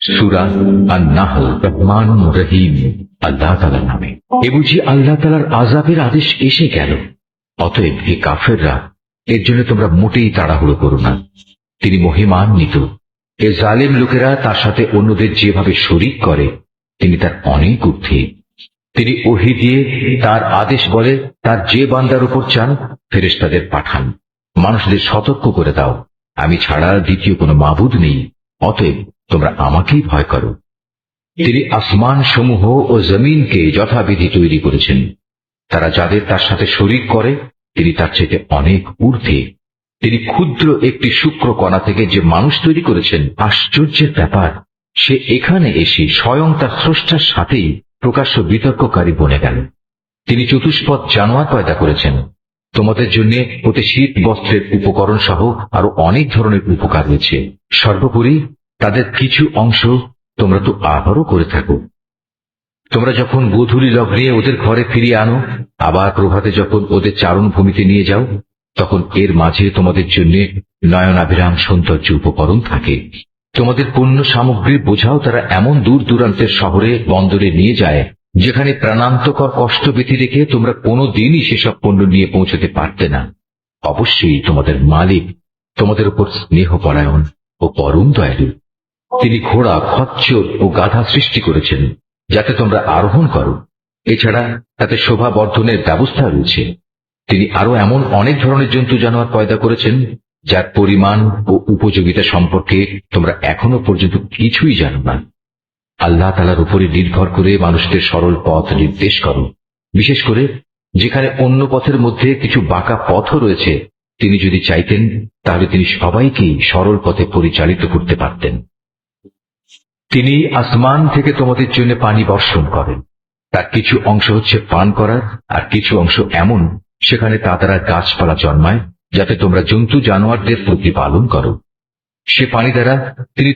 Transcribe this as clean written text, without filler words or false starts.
সূরা আন-নাহল। রহমান রহিম আল্লাহ তাআলার নামে। এ বুঝি আল্লাহ তাআলার আযাবের আদেশ এসে গেল। অতএব হে কাফেররা, এর জন্য তোমরা মোটেই তাড়াহুড়ো করো না। তিনি মহিমান্বিত। এ জালেম লোকেরা তার সাথে অন্যদের যেভাবে শরীক করে, তিনি তার অনেক ঊর্ধ্বে। তিনি ওহী দিয়ে তার আদেশ বলে তার যে বান্দার উপর চান ফেরেশতাদের পাঠান, মানুষদের সতর্ক করে দাও, আমি ছাড়া দ্বিতীয় কোনো মাবুদ নেই, অতএব তোমরা আমাকেই ভয় করো। তিনি আসমান সমূহ ও জমিনকে যথাবিধি তৈরি করেছেন। তারা যাদের তার সাথে শরীক করে, তিনি তার চাইতে অনেক ঊর্ধ্বে। তিনি ক্ষুদ্র একটি শুক্র কণা থেকে যে মানুষ তৈরি করেছেন, আশ্চর্যের ব্যাপার, সে এখানে এসে স্বয়ং তার স্রষ্টার সাথেই প্রকাশ্য বিতর্ককারী বনে গেল। তিনি চতুষ্পদ জানোয়ার পয়দা করেছেন। তোমাদের জন্য ওতে শীত বস্ত্রের উপকরণ সহ আরো অনেক ধরনের উপকার রয়েছে। সর্বোপরি তাদের কিছু অংশ তোমরা তো আহারও করে থাকো। তোমরা যখন গোধূলি লগ্নে ওদের ঘরে ফিরিয়ে আনো, আবার প্রভাতে যখন ওদের চারণ ভূমিতে নিয়ে যাও, তখন এর মাঝে তোমাদের জন্য নয়নাভিরাম সৌন্দর্য উপকরণ থাকে। তোমাদের পণ্য সামগ্রীর বোঝাও তারা এমন দূর দূরান্তের শহরে বন্দরে নিয়ে যায়, যেখানে প্রাণান্তকর কষ্ট ব্যথি রেখে তোমরা কোনোদিনই সেসব পণ্য নিয়ে পৌঁছতে পারতে না। অবশ্যই তোমাদের মালিক তোমাদের উপর স্নেহপরায়ণ ও পরম দয়ালু। তিনি ঘোড়া, খচ্চর ও গাধা সৃষ্টি করেছেন যাতে তোমরা আরোহণ করো। এছাড়া তাতে শোভা বর্ধনের ব্যবস্থা রয়েছে। তিনি আরো এমন অনেক ধরনের জন্তু জানোয়ার পয়দা করেছেন যার পরিমাণ ও উপযোগিতা সম্পর্কে তোমরা এখনো পর্যন্ত কিছুই জানো না। আল্লাহ তাআলার উপরে নির্ভর করে মানুষদের সরল পথ নির্দেশ করো, বিশেষ করে যেখানে অন্য পথের মধ্যে কিছু বাঁকা পথও রয়েছে। তিনি যদি চাইতেন তাহলে তিনি সবাইকেই সরল পথে পরিচালিত করতে পারতেন। তিনি আসমান থেকে তোমাদের জন্য পানি বর্ষণ করেন। তার কিছু অংশ হচ্ছে পান করার, আর কিছু অংশ এমন সেখানে তা দ্বারা গাছপালা জন্মায় যাতে তোমরা জন্তু জানোয়ারদের প্রতিপালন করো। সে পানি দ্বারা তিনি